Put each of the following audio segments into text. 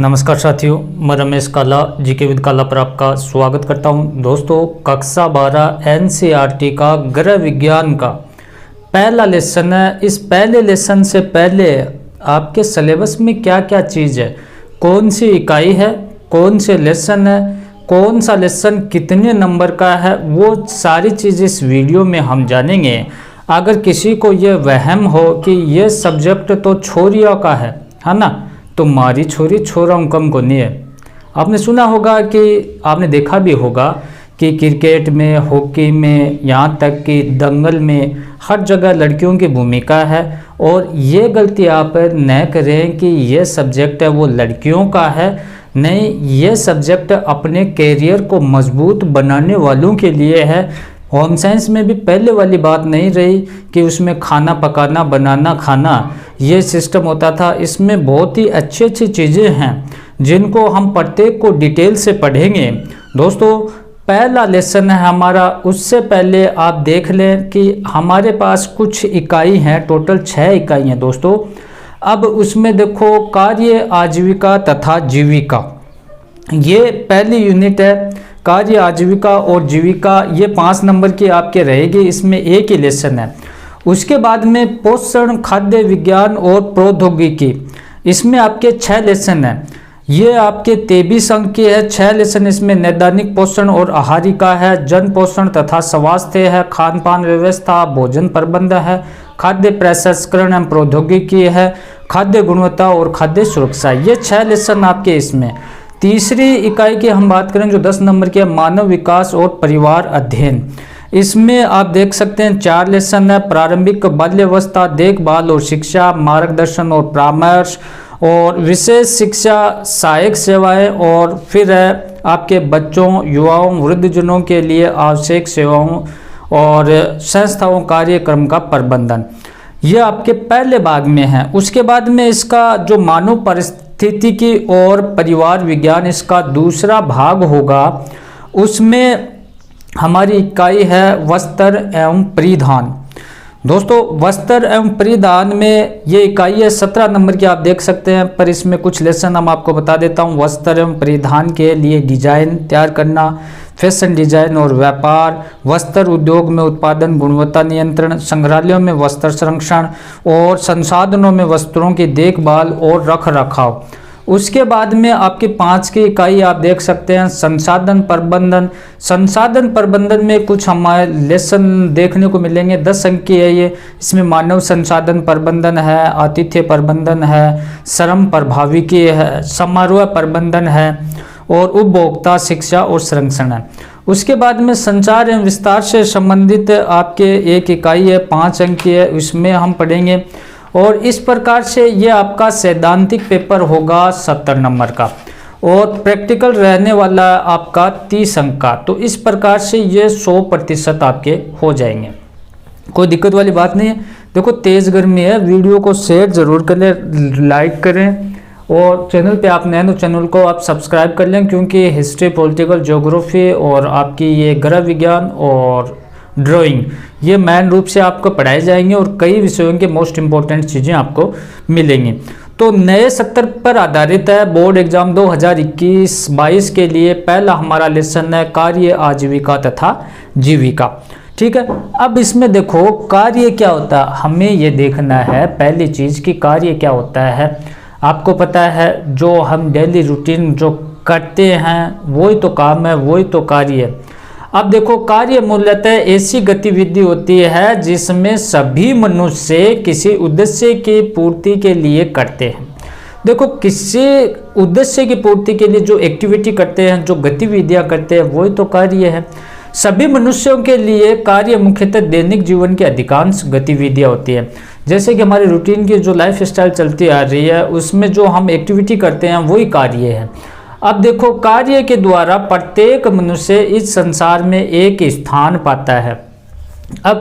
नमस्कार साथियों, मैं रमेश काला जीके विद काला पर आपका स्वागत करता हूं। दोस्तों, कक्षा 12 एनसीईआरटी का गृह विज्ञान का पहला लेसन है। इस पहले लेसन से पहले आपके सिलेबस में क्या क्या चीज़ है, कौन सी इकाई है, कौन से लेसन है, कौन सा लेसन कितने नंबर का है, वो सारी चीज़ इस वीडियो में हम जानेंगे। अगर किसी को ये वहम हो कि ये सब्जेक्ट तो छोरियों का है ना, तो मारी छोरी छोरा कम को नहीं है। आपने सुना होगा कि आपने देखा भी होगा कि क्रिकेट में, हॉकी में, यहाँ तक कि दंगल में हर जगह लड़कियों की भूमिका है। और ये गलती आप न करें कि ये सब्जेक्ट है वो लड़कियों का है। नहीं, ये सब्जेक्ट अपने कैरियर को मजबूत बनाने वालों के लिए है। होम साइंस में भी पहले वाली बात नहीं रही कि उसमें खाना पकाना, बनाना, खाना ये सिस्टम होता था। इसमें बहुत ही अच्छी अच्छी चीज़ें हैं जिनको हम प्रत्येक को डिटेल से पढ़ेंगे। दोस्तों, पहला लेसन है हमारा। उससे पहले आप देख लें कि हमारे पास कुछ इकाई हैं, टोटल 6 इकाई हैं दोस्तों। अब उसमें देखो, कार्य, आजीविका तथा जीविका, ये पहली यूनिट है। कार्य, आजीविका और जीविका ये 5 नंबर की आपके रहेगी, इसमें एक ही लेसन है। उसके बाद में पोषण, खाद्य विज्ञान और प्रौद्योगिकी, इसमें आपके 6 लेसन हैं। ये आपके 23 अंक के है। 6 लेसन इसमें नैदानिक पोषण और आहारिका है, जन पोषण तथा स्वास्थ्य है, खान पान व्यवस्था, भोजन प्रबंध है, खाद्य प्रसंस्करण एवं प्रौद्योगिकी है, खाद्य गुणवत्ता और खाद्य सुरक्षा। ये 6 लेसन आपके इसमें। तीसरी इकाई की हम बात करें जो 10 नंबर की है, मानव विकास और परिवार अध्ययन। इसमें आप देख सकते हैं 4 लेसन है। प्रारंभिक बाल्यावस्था, देखभाल और शिक्षा, मार्गदर्शन और परामर्श, और विशेष शिक्षा, सहायक सेवाएं, और फिर है आपके बच्चों, युवाओं, वृद्धजनों के लिए आवश्यक सेवाओं और संस्थाओं कार्यक्रम का प्रबंधन। ये आपके पहले भाग में है। उसके बाद में इसका जो मानव परिस्थितिकी और परिवार विज्ञान, इसका दूसरा भाग होगा। उसमें हमारी इकाई है वस्त्र एवं परिधान। दोस्तों, वस्त्र एवं परिधान में ये इकाई है 17 नंबर की, आप देख सकते हैं। पर इसमें कुछ लेसन हम आपको बता देता हूँ। वस्त्र एवं परिधान के लिए डिजाइन तैयार करना, फैशन डिजाइन और व्यापार, वस्त्र उद्योग में उत्पादन, गुणवत्ता नियंत्रण, संग्रहालयों में वस्त्र संरक्षण और संसाधनों में वस्त्रों की देखभाल और रख रखाव। उसके बाद में आपकी 5 की इकाई आप देख सकते हैं संसाधन प्रबंधन। संसाधन प्रबंधन में कुछ हमारे लेसन देखने को मिलेंगे। 10 अंक की है ये। इसमें मानव संसाधन प्रबंधन है, आतिथ्य प्रबंधन है, श्रम प्रभाविकी है, समारोह प्रबंधन है और उपभोक्ता शिक्षा और संरक्षण है। उसके बाद में संचार एवं विस्तार से संबंधित आपके एक इकाई है, 5 अंक की है, उसमें हम पढ़ेंगे। और इस प्रकार से ये आपका सैद्धांतिक पेपर होगा 70 नंबर का, और प्रैक्टिकल रहने वाला आपका 30 अंक का। तो इस प्रकार से ये 100% आपके हो जाएंगे, कोई दिक्कत वाली बात नहीं है। देखो, तेज़ गर्मी है, वीडियो को शेयर ज़रूर करें, लाइक करें, और चैनल पे आप नए तो चैनल को आप सब्सक्राइब कर लें, क्योंकि हिस्ट्री, पॉलिटिकल, ज्योग्राफी और आपकी ये गृह विज्ञान और ड्राइंग ये मेन रूप से आपको पढ़ाए जाएंगे, और कई विषयों के मोस्ट इंपॉर्टेंट चीज़ें आपको मिलेंगी। तो नए सत्र पर आधारित है बोर्ड एग्जाम 2021-22 के लिए। पहला हमारा लेसन है कार्य, आजीविका तथा जीविका। ठीक है, अब इसमें देखो कार्य क्या होता है, हमें ये देखना है पहली चीज़ कि कार्य क्या होता है। आपको पता है जो हम डेली रूटीन जो करते हैं वही तो काम है, वही तो कार्य है। अब देखो, कार्य मूलतः ऐसी गतिविधि होती है जिसमें सभी मनुष्य किसी उद्देश्य की पूर्ति के लिए करते हैं। देखो, किसी उद्देश्य की पूर्ति के लिए जो एक्टिविटी करते हैं, जो गतिविधियां करते हैं, वही तो कार्य है। सभी मनुष्यों के लिए कार्य मुख्यतः दैनिक जीवन की अधिकांश गतिविधियां होती हैं। जैसे कि हमारी रूटीन की जो लाइफ स्टाइल चलती आ रही है, उसमें जो हम एक्टिविटी करते हैं वही कार्य है। अब देखो, कार्य के द्वारा प्रत्येक मनुष्य इस संसार में एक स्थान पाता है। अब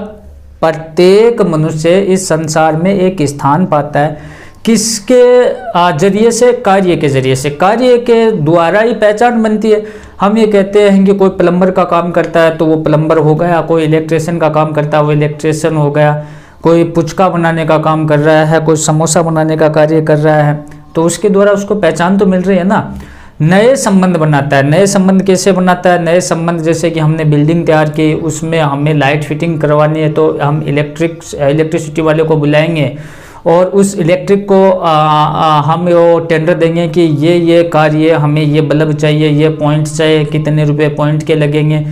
प्रत्येक मनुष्य इस संसार में एक स्थान पाता है, किसके जरिए से? कार्य के जरिए से। कार्य के द्वारा ही पहचान बनती है। हम ये कहते हैं कि कोई प्लम्बर का काम करता है तो वो प्लम्बर हो गया, कोई इलेक्ट्रिशियन का काम करता है वो इलेक्ट्रिशियन हो गया, कोई पुचका बनाने का काम कर रहा है, कोई समोसा बनाने का कार्य कर रहा है, तो उसके द्वारा उसको पहचान तो मिल रही है ना। नए संबंध बनाता है। नए संबंध कैसे बनाता है? नए संबंध जैसे कि हमने बिल्डिंग तैयार की, उसमें हमें लाइट फिटिंग करवानी है, तो हम इलेक्ट्रिसिटी वाले को बुलाएंगे और उस इलेक्ट्रिक को हम वो टेंडर देंगे कि ये कार्य हमें ये बल्ब चाहिए, ये पॉइंट चाहिए, कितने रुपए पॉइंट के लगेंगे।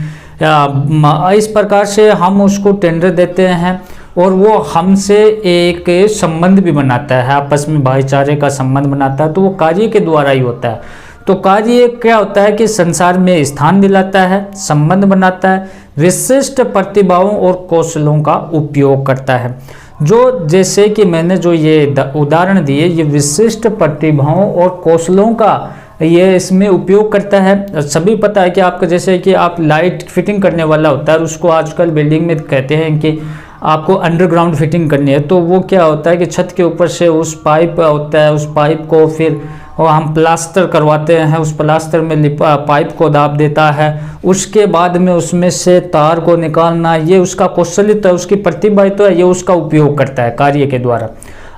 इस प्रकार से हम उसको टेंडर देते हैं और वो हमसे एक संबंध भी बनाता है, आपस में भाईचारे का संबंध बनाता है। तो वो कार्य के द्वारा ही होता है। तो कार्य क्या होता है कि संसार में स्थान दिलाता है, संबंध बनाता है, विशिष्ट प्रतिभाओं और कौशलों का उपयोग करता है। जो जैसे कि मैंने जो ये उदाहरण दिए, ये विशिष्ट प्रतिभाओं और कौशलों का ये इसमें उपयोग करता है। सभी पता है कि आपको, जैसे कि आप लाइट फिटिंग करने वाला होता है, उसको आजकल बिल्डिंग में कहते हैं कि आपको अंडरग्राउंड फिटिंग करनी है। तो वो क्या होता है कि छत के ऊपर से उस पाइप होता है, उस पाइप को फिर हम प्लास्टर करवाते हैं, उस प्लास्टर में पाइप को दाब देता है, उसके बाद में उसमें से तार को निकालना, ये उसका कौशलित है, उसकी प्रतिभा तो है, ये उसका उपयोग करता है कार्य के द्वारा।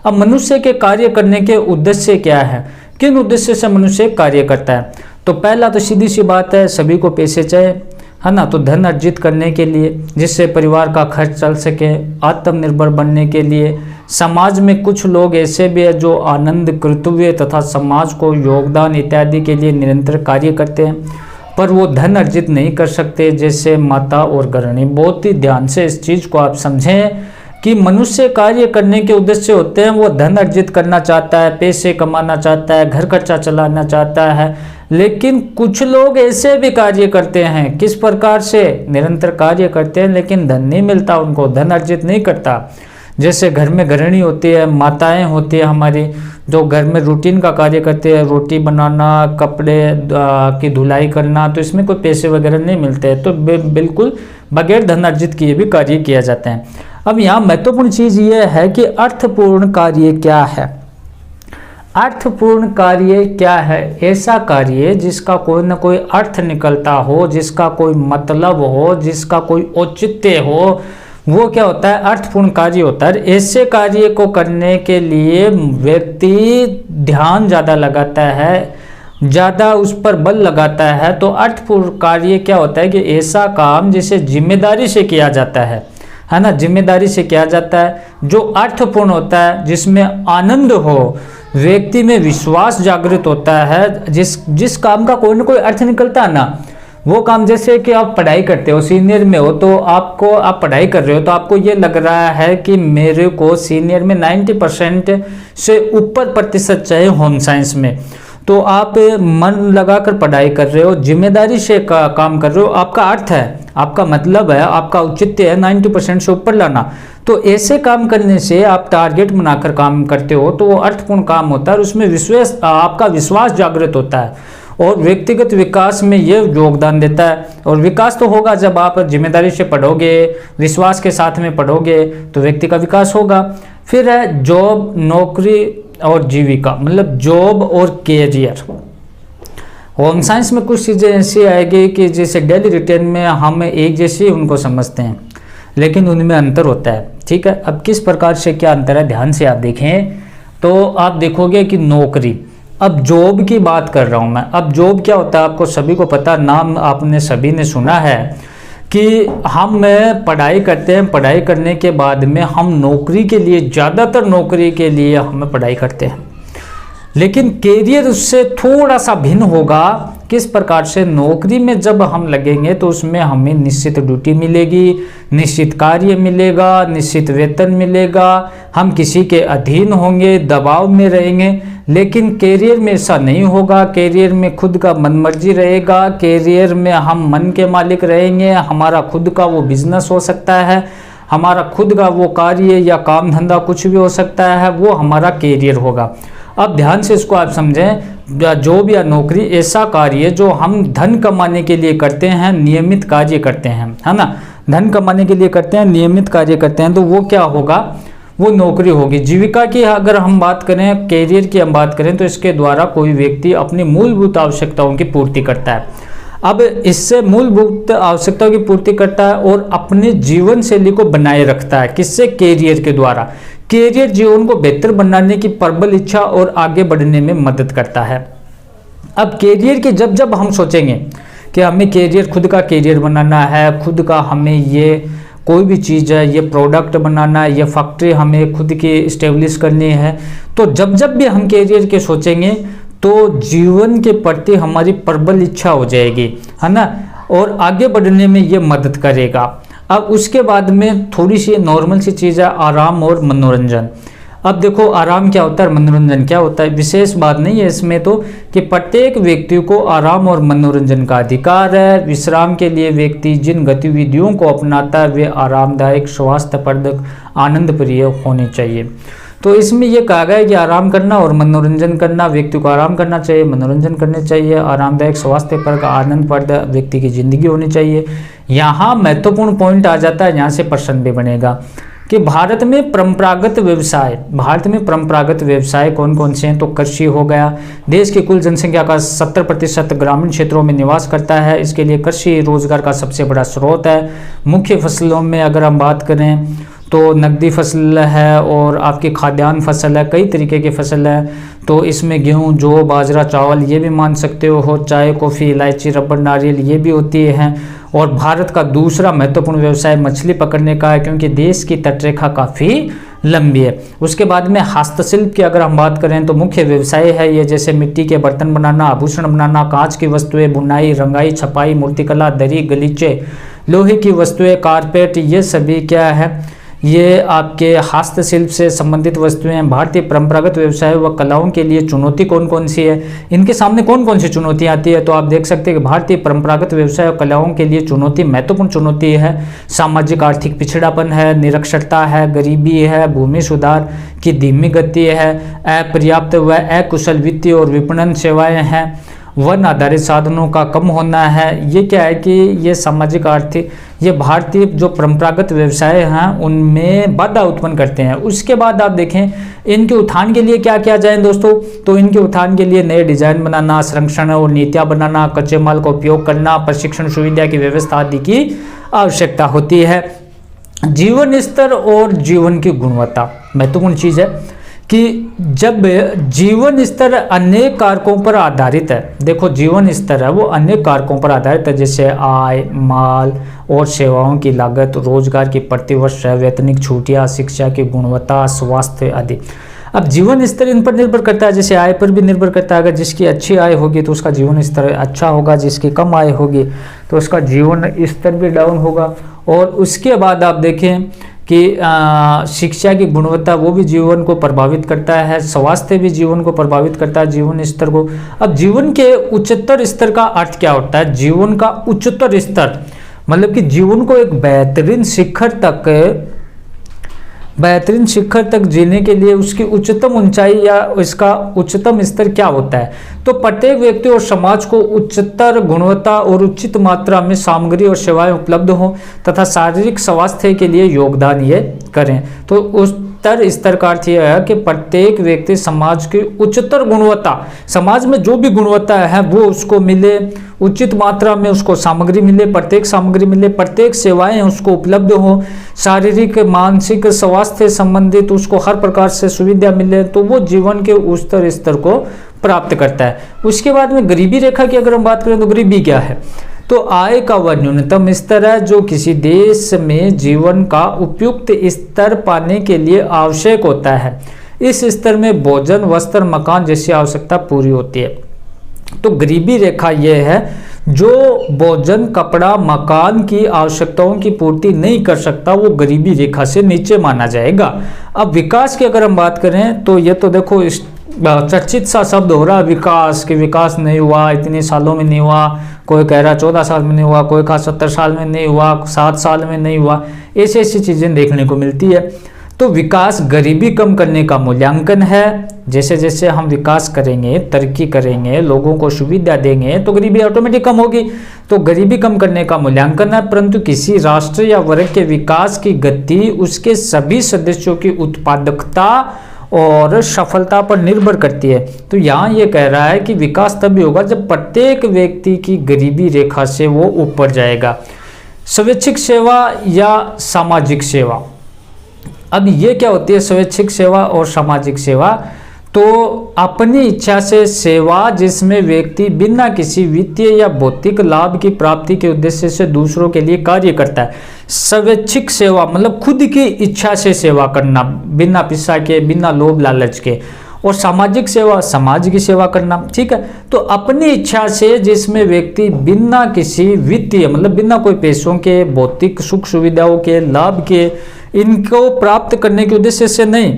अब मनुष्य के कार्य करने के उद्देश्य क्या है? किन उद्देश्य से मनुष्य कार्य करता है? तो पहला तो सीधी सी बात है, सभी को पैसे चाहिए, है ना। तो धन अर्जित करने के लिए, जिससे परिवार का खर्च चल सके, आत्मनिर्भर बनने के लिए। समाज में कुछ लोग ऐसे भी है जो आनंद, कर्तव्य तथा समाज को योगदान इत्यादि के लिए निरंतर कार्य करते हैं, पर वो धन अर्जित नहीं कर सकते, जैसे माता और गृहिणी। बहुत ही ध्यान से इस चीज़ को आप समझें कि मनुष्य कार्य करने के उद्देश्य होते हैं, वो धन अर्जित करना चाहता है, पैसे कमाना चाहता है, घर खर्चा चलाना चाहता है। लेकिन कुछ लोग ऐसे भी कार्य करते हैं, किस प्रकार से? निरंतर कार्य करते हैं लेकिन धन नहीं मिलता उनको, धन अर्जित नहीं करता। जैसे घर में गृहिणी होती है, माताएं होती है हमारी, जो घर में रूटीन का कार्य करते हैं, रोटी बनाना, कपड़े की धुलाई करना, तो इसमें कोई पैसे वगैरह नहीं मिलते हैं, तो बिल्कुल बगैर धन अर्जित किए भी कार्य किया जाता है। अब यहाँ महत्वपूर्ण चीज़ ये है कि अर्थपूर्ण कार्य क्या है। अर्थपूर्ण कार्य क्या है? ऐसा कार्य जिसका कोई ना कोई अर्थ निकलता हो, जिसका कोई मतलब हो, जिसका कोई औचित्य हो, वो क्या होता है? अर्थपूर्ण कार्य होता है। ऐसे कार्य को करने के लिए व्यक्ति ध्यान ज़्यादा लगाता है, ज़्यादा उस पर बल लगाता है। तो अर्थपूर्ण कार्य क्या होता है कि ऐसा काम जिसे जिम्मेदारी से किया जाता है ना, जिम्मेदारी से किया जाता है, जो अर्थपूर्ण होता है, जिसमें आनंद हो, व्यक्ति में विश्वास जागृत होता है। जिस काम का कोई ना कोई अर्थ निकलता है ना, वो काम, जैसे कि आप पढ़ाई करते हो, सीनियर में हो, तो आप पढ़ाई कर रहे हो, तो आपको ये लग रहा है कि मेरे को सीनियर में 90% से ऊपर प्रतिशत चाहिए होम साइंस में, तो आप मन लगाकर पढ़ाई कर रहे हो, जिम्मेदारी से काम कर रहे हो, आपका अर्थ है, आपका मतलब है, आपका औचित्य है 90% से ऊपर लाना। तो ऐसे काम करने से आप टारगेट बनाकर काम करते हो, तो वो अर्थपूर्ण काम होता है और उसमें आपका विश्वास जागृत होता है और व्यक्तिगत विकास में ये योगदान देता है। और विकास तो होगा जब आप जिम्मेदारी से पढ़ोगे, विश्वास के साथ में पढ़ोगे, तो व्यक्ति का विकास होगा। फिर है जॉब, नौकरी और जीविका, मतलब जॉब और कैरियर। होम साइंस में कुछ चीज़ें ऐसी आएगी कि जैसे डेली रिटेन में हम एक जैसी उनको समझते हैं, लेकिन उनमें अंतर होता है। ठीक है, अब किस प्रकार से क्या अंतर है, ध्यान से आप देखें तो आप देखोगे कि नौकरी, अब जॉब की बात कर रहा हूँ मैं। अब जॉब क्या होता है, आपको सभी को पता, नाम आपने सभी ने सुना है कि हम पढ़ाई करते हैं, पढ़ाई करने के बाद में हम नौकरी के लिए, ज़्यादातर नौकरी के लिए हमें पढ़ाई करते हैं, लेकिन कैरियर उससे थोड़ा सा भिन्न होगा। किस प्रकार से? नौकरी में जब हम लगेंगे तो उसमें हमें निश्चित ड्यूटी मिलेगी, निश्चित कार्य मिलेगा, निश्चित वेतन मिलेगा, हम किसी के अधीन होंगे, दबाव में रहेंगे। लेकिन कैरियर में ऐसा नहीं होगा, कैरियर में खुद का मनमर्जी रहेगा, कैरियर में हम मन के मालिक रहेंगे, हमारा खुद का वो बिजनेस हो सकता है, हमारा खुद का वो कार्य या काम धंधा कुछ भी हो सकता है, वो हमारा कैरियर होगा। अब ध्यान से इसको आप समझें, जॉब या नौकरी ऐसा कार्य जो हम धन कमाने के लिए करते हैं, नियमित कार्य करते हैं, है ना, धन कमाने के लिए करते हैं, नियमित कार्य करते हैं, तो वो क्या होगा, वो नौकरी होगी। जीविका की अगर हम बात करें, कैरियर की हम बात करें, तो इसके द्वारा कोई व्यक्ति अपनी मूलभूत आवश्यकताओं की पूर्ति करता है। अब इससे मूलभूत आवश्यकताओं की पूर्ति करता है और अपने जीवन शैली को बनाए रखता है। किससे? कैरियर के द्वारा। कैरियर जीवन को बेहतर बनाने की प्रबल इच्छा और आगे बढ़ने में मदद करता है। अब कैरियर की जब जब हम सोचेंगे कि हमें कैरियर, खुद का कैरियर बनाना है, खुद का हमें ये कोई भी चीज़ है, ये प्रोडक्ट बनाना है, ये फैक्ट्री हमें खुद की इस्टेब्लिश करनी है, तो जब जब भी हम कैरियर के सोचेंगे तो जीवन के प्रति हमारी प्रबल इच्छा हो जाएगी, है ना, और आगे बढ़ने में ये मदद करेगा। अब उसके बाद में थोड़ी सी नॉर्मल सी चीज़ है, आराम और मनोरंजन। अब देखो आराम क्या होता है, मनोरंजन क्या होता है, विशेष बात नहीं है इसमें तो कि प्रत्येक व्यक्ति को आराम और मनोरंजन का अधिकार है। विश्राम के लिए व्यक्ति जिन गतिविधियों को अपनाता है वे आरामदायक, स्वास्थ्यप्रद, आनंद प्रिय होनी चाहिए। तो इसमें यह कहा गया है कि आराम करना और मनोरंजन करना, व्यक्ति को आराम करना चाहिए, मनोरंजन करने चाहिए, आरामदायक, स्वास्थ्यप्रद, आनंदप्रद व्यक्ति की जिंदगी होनी चाहिए। यहाँ महत्वपूर्ण पॉइंट आ जाता है, यहाँ से प्रश्न भी बनेगा कि भारत में परंपरागत व्यवसाय कौन कौन से हैं। तो कृषि हो गया, देश की कुल जनसंख्या का 70% ग्रामीण क्षेत्रों में निवास करता है, इसके लिए कृषि रोजगार का सबसे बड़ा स्रोत है। मुख्य फसलों में अगर हम बात करें तो नकदी फसल है और आपकी खाद्यान्न फसल है, कई तरीके की फसल है। तो इसमें गेहूं, जौ, बाजरा, चावल ये भी मान सकते हो, चाय, कॉफ़ी, इलायची, रबर, नारियल ये भी होती है। और भारत का दूसरा महत्वपूर्ण व्यवसाय मछली पकड़ने का है, क्योंकि देश की तटरेखा काफ़ी लंबी है। उसके बाद में हस्तशिल्प की अगर हम बात करें तो मुख्य व्यवसाय है ये, जैसे मिट्टी के बर्तन बनाना, आभूषण बनाना, कांच की वस्तुएं, बुनाई, रंगाई, छपाई, मूर्तिकला, दरी, गलीचे, लोहे की वस्तुएं, कारपेट, ये सभी क्या है, ये आपके हस्तशिल्प से संबंधित वस्तुएं हैं। भारतीय परंपरागत व्यवसाय व कलाओं के लिए चुनौती कौन कौन सी है, इनके सामने कौन कौन सी चुनौतियां आती है। तो आप देख सकते हैं कि भारतीय परंपरागत व्यवसाय और कलाओं के लिए चुनौती, महत्वपूर्ण चुनौती है सामाजिक आर्थिक पिछड़ापन है, निरक्षरता है, गरीबी है, भूमि सुधार की धीमी गति है, अपर्याप्त व अकुशल वित्तीय और विपणन सेवाएं हैं, वन आधारित साधनों का कम होना है। ये क्या है कि ये सामाजिक आर्थिक, ये भारतीय जो परंपरागत व्यवसाय हैं उनमें बाधा उत्पन्न करते हैं। उसके बाद आप देखें इनके उत्थान के लिए क्या किया जाए दोस्तों, तो इनके उत्थान के लिए नए डिजाइन बनाना, संरक्षण और नीतियां बनाना, कच्चे माल का उपयोग करना, प्रशिक्षण सुविधा की व्यवस्था आदि की आवश्यकता होती है। जीवन स्तर और जीवन की गुणवत्ता महत्वपूर्ण चीज है कि जब जीवन स्तर अनेक कारकों पर आधारित है, देखो जीवन स्तर है वो अनेक कारकों पर आधारित है, जैसे आय, माल और सेवाओं की लागत, रोजगार की प्रतिवर्ष वैतनिक छुट्टियां, शिक्षा की गुणवत्ता, स्वास्थ्य आदि। अब जीवन स्तर इन पर निर्भर करता है, जैसे आय पर भी निर्भर करता है। अगर जिसकी अच्छी आय होगी तो उसका जीवन स्तर अच्छा होगा, जिसकी कम आय होगी तो उसका जीवन स्तर भी डाउन होगा। और उसके बाद आप देखें कि शिक्षा की गुणवत्ता वो भी जीवन को प्रभावित करता है, स्वास्थ्य भी जीवन को प्रभावित करता है, जीवन स्तर को। अब जीवन के उच्चतर स्तर का अर्थ क्या होता है, जीवन का उच्चतर स्तर मतलब कि जीवन को एक बेहतरीन शिखर तक जीने के लिए उसकी उच्चतम ऊंचाई या इसका उच्चतम स्तर क्या होता है। तो प्रत्येक व्यक्ति और समाज को उच्चतर गुणवत्ता और उचित मात्रा में सामग्री और सेवाएं उपलब्ध हो तथा शारीरिक स्वास्थ्य के लिए योगदान ये करें। तो उच्चतर स्तर का अर्थ यह है कि प्रत्येक व्यक्ति समाज की उच्चतर गुणवत्ता, समाज में जो भी गुणवत्ता है वो उसको मिले, उचित मात्रा में उसको सामग्री मिले, प्रत्येक सामग्री मिले, प्रत्येक सेवाएं उसको उपलब्ध हो, शारीरिक मानसिक स्वास्थ्य संबंधित उसको हर प्रकार से सुविधा मिले, तो वो जीवन के उच्चतर स्तर को प्राप्त करता है। उसके बाद में गरीबी रेखा की अगर हम बात करें तो गरीबी क्या है, तो आय का वह न्यूनतम स्तर है जो किसी देश में जीवन का उपयुक्त स्तर पाने के लिए आवश्यक होता है। इस स्तर में भोजन, वस्त्र, मकान जैसी आवश्यकता पूरी होती है। तो गरीबी रेखा यह है जो भोजन, कपड़ा, मकान की आवश्यकताओं की पूर्ति नहीं कर सकता, वो गरीबी रेखा से नीचे माना जाएगा। अब विकास की अगर हम बात करें तो ये तो देखो चर्चित सा शब्द हो रहा है विकास, कि विकास नहीं हुआ, इतने सालों में नहीं हुआ, कोई कह रहा 14 साल में नहीं हुआ, कोई कहा 70 साल में नहीं हुआ, 7 साल में नहीं हुआ, ऐसी ऐसी चीज़ें देखने को मिलती है। तो विकास गरीबी कम करने का मूल्यांकन है। जैसे जैसे हम विकास करेंगे, तरक्की करेंगे, लोगों को सुविधा देंगे तो गरीबी ऑटोमेटिक कम होगी। तो गरीबी कम करने का मूल्यांकन है, परंतु किसी राष्ट्र या वर्ग के विकास की गति उसके सभी सदस्यों की उत्पादकता और सफलता पर निर्भर करती है। तो यहाँ ये कह रहा है कि विकास तभी होगा जब प्रत्येक व्यक्ति की गरीबी रेखा से वो ऊपर जाएगा। स्वैच्छिक सेवा या सामाजिक सेवा, अब ये क्या होती है स्वैच्छिक सेवा और सामाजिक सेवा? तो अपनी इच्छा से सेवा जिसमें व्यक्ति बिना किसी वित्तीय या भौतिक लाभ की प्राप्ति के उद्देश्य से दूसरों के लिए कार्य करता है। स्वैच्छिक सेवा मतलब खुद की इच्छा से सेवा करना, बिना पैसा के, बिना लोभ लालच के। और सामाजिक सेवा, समाज की सेवा करना, ठीक है। तो अपनी इच्छा से जिसमें व्यक्ति बिना किसी वित्तीय मतलब बिना कोई पैसों के, भौतिक सुख सुविधाओं के, लाभ के, इनको प्राप्त करने के उद्देश्य से नहीं,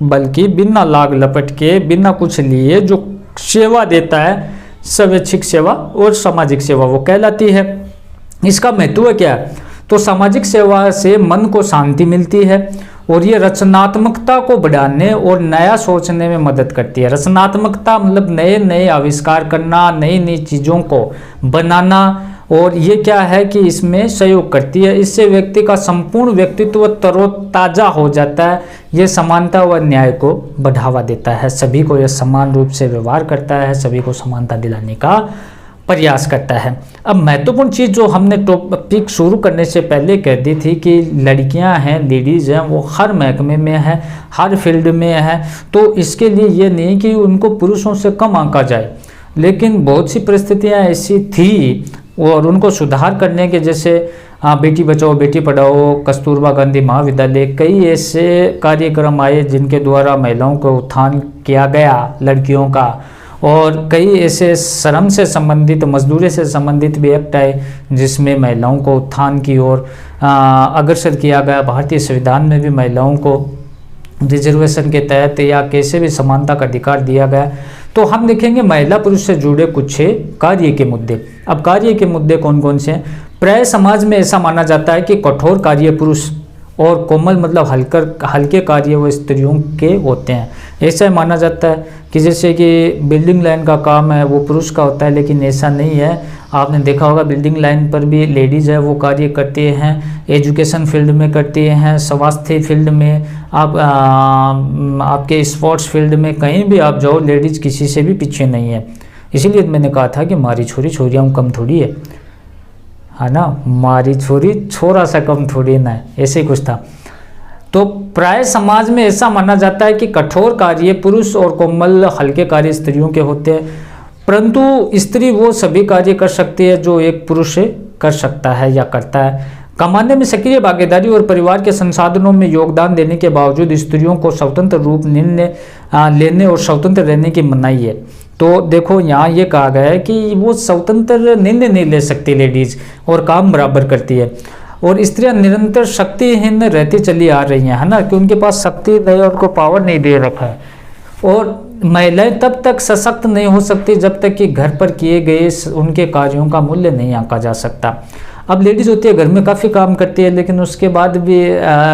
बल्कि बिना लाग लपट के, बिना कुछ लिए जो सेवा देता है, स्वैच्छिक सेवा और सामाजिक सेवा वो कहलाती है। इसका महत्व क्या है? तो सामाजिक सेवा से मन को शांति मिलती है और ये रचनात्मकता को बढ़ाने और नया सोचने में मदद करती है। रचनात्मकता मतलब नए नए आविष्कार करना, नई नई चीज़ों को बनाना, और ये क्या है कि इसमें सहयोग करती है। इससे व्यक्ति का संपूर्ण व्यक्तित्व तरोताजा हो जाता है। ये समानता व न्याय को बढ़ावा देता है, सभी को यह समान रूप से व्यवहार करता है, सभी को समानता दिलाने का प्रयास करता है। अब महत्वपूर्ण चीज़ जो हमने टॉपिक शुरू करने से पहले कह दी थी कि लड़कियां हैं, लेडीज़ हैं, वो हर महकमे में है, हर फील्ड में है। तो इसके लिए ये नहीं कि उनको पुरुषों से कम आंका जाए, लेकिन बहुत सी परिस्थितियां ऐसी थी और उनको सुधार करने के, जैसे बेटी बचाओ बेटी पढ़ाओ, कस्तूरबा गांधी महाविद्यालय, कई ऐसे कार्यक्रम आए जिनके द्वारा महिलाओं को उत्थान किया गया, लड़कियों का। और कई ऐसे श्रम से संबंधित, मजदूरी से संबंधित भी एक्ट आए जिसमें महिलाओं को उत्थान की ओर अग्रसर किया गया। भारतीय संविधान में भी महिलाओं को रिजर्वेशन के तहत या कैसे भी समानता का अधिकार दिया गया। तो हम देखेंगे महिला पुरुष से जुड़े कुछ कार्य के मुद्दे। अब कार्य के मुद्दे कौन कौन से हैं? प्राय समाज में ऐसा माना जाता है कि कठोर कार्य पुरुष और कोमल मतलब हल्के कार्य वो स्त्रियों के होते हैं। ऐसा माना जाता है कि जैसे कि बिल्डिंग लाइन का काम है वो पुरुष का होता है, लेकिन ऐसा नहीं है। आपने देखा होगा बिल्डिंग लाइन पर भी लेडीज़ है वो कार्य करती हैं, एजुकेशन फील्ड में करती हैं, स्वास्थ्य फील्ड में, आपके स्पोर्ट्स फील्ड में, कहीं भी आप जाओ लेडीज़ किसी से भी पीछे नहीं है। इसीलिए मैंने कहा था कि मारी छोरी छोरियाँ कम थोड़ी है ना, मारी छोरी छोरा सा कम थोड़ी ना है, ऐसे ही कुछ था। तो प्राय समाज में ऐसा माना जाता है कि कठोर कार्य पुरुष और कोमल हल्के कार्य स्त्रियों के होते हैं, परंतु स्त्री वो सभी कार्य कर सकती है जो एक पुरुष कर सकता है या करता है। कमाने में सक्रिय भागीदारी और परिवार के संसाधनों में योगदान देने के बावजूद स्त्रियों को स्वतंत्र रूप निर्णय लेने और स्वतंत्र रहने की मनाही है। तो देखो यहाँ ये कहा गया है कि वो स्वतंत्र निर्णय नहीं ले सकती लेडीज़, और काम बराबर करती है। और स्त्रियां निरंतर शक्तिहीन रहती चली आ रही हैं, है ना, कि उनके पास शक्ति नहीं, उनको पावर नहीं दे रखा है। और महिलाएं तब तक सशक्त नहीं हो सकती जब तक कि घर पर किए गए उनके कार्यों का मूल्य नहीं आंका जा सकता। अब लेडीज़ होती है घर में काफ़ी काम करती है, लेकिन उसके बाद भी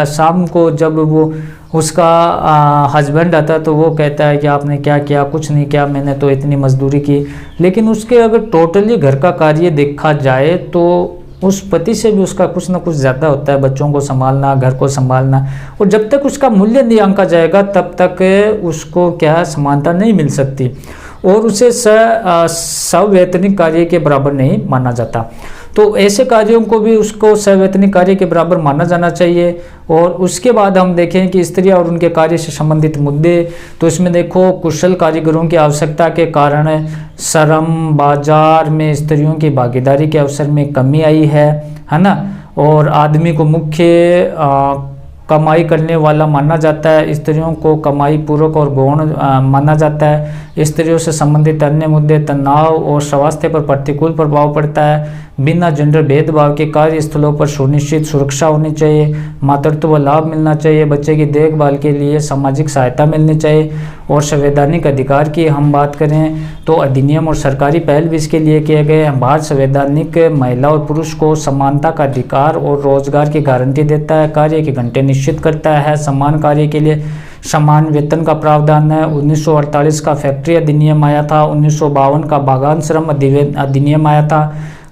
शाम को जब वो उसका हस्बैंड आता है तो वो कहता है कि आपने क्या किया? कुछ नहीं किया, मैंने तो इतनी मजदूरी की। लेकिन उसके अगर टोटली घर का कार्य देखा जाए तो उस पति से भी उसका कुछ ना कुछ ज़्यादा होता है, बच्चों को संभालना, घर को संभालना। और जब तक उसका मूल्य नहीं आंका जाएगा तब तक उसको क्या समानता नहीं मिल सकती, और उसे सवैतनिक कार्य के बराबर नहीं माना जाता। तो ऐसे कार्यों को भी उसको सवैतनिक कार्य के बराबर माना जाना चाहिए। और उसके बाद हम देखें कि स्त्रियां और उनके कार्य से संबंधित मुद्दे, तो इसमें देखो कुशल कारीगरों की आवश्यकता के कारण श्रम बाजार में स्त्रियों की भागीदारी के अवसर में कमी आई है ना। और आदमी को मुख्य कमाई करने वाला माना जाता है, स्त्रियों को कमाई पूर्वक और गौण माना जाता है। स्त्रियों से संबंधित अन्य मुद्दे तनाव और स्वास्थ्य पर प्रतिकूल प्रभाव पड़ता है। बिना जेंडर भेदभाव के कार्यस्थलों पर सुनिश्चित सुरक्षा होनी चाहिए, मातृत्व लाभ मिलना चाहिए, बच्चे की देखभाल के लिए सामाजिक सहायता मिलनी चाहिए। और संवैधानिक अधिकार की हम बात करें तो अधिनियम और सरकारी पहल भी इसके लिए किए गए हैं। भारत संवैधानिक महिला और पुरुष को समानता का अधिकार और रोजगार की गारंटी देता है, कार्य के घंटे निश्चित करता है, समान कार्य के लिए समान वेतन का प्रावधान है। 1948 का फैक्ट्री अधिनियम आया था, 1952 का बागान श्रम अधिनियम आया था,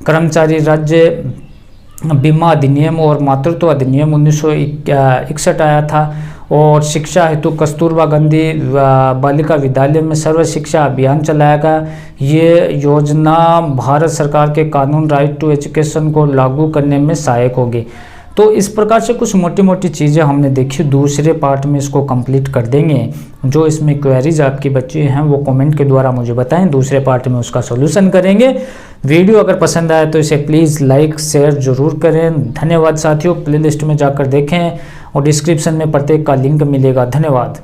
कर्मचारी राज्य बीमा अधिनियम और मातृत्व अधिनियम 1961 आया था। और शिक्षा हेतु कस्तूरबा गांधी बालिका विद्यालय में सर्व शिक्षा अभियान चलाया गया। ये योजना भारत सरकार के कानून राइट टू एजुकेशन को लागू करने में सहायक होगी। तो इस प्रकार से कुछ मोटी मोटी चीज़ें हमने देखी। दूसरे पार्ट में इसको कंप्लीट कर देंगे। जो इसमें क्वेरीज आपकी बच्ची हैं वो कमेंट के द्वारा मुझे बताएं, दूसरे पार्ट में उसका सॉल्यूशन करेंगे। वीडियो अगर पसंद आए तो इसे प्लीज़ लाइक शेयर ज़रूर करें। धन्यवाद साथियों। प्लेलिस्ट में जाकर देखें और डिस्क्रिप्शन में प्रत्येक का लिंक मिलेगा। धन्यवाद।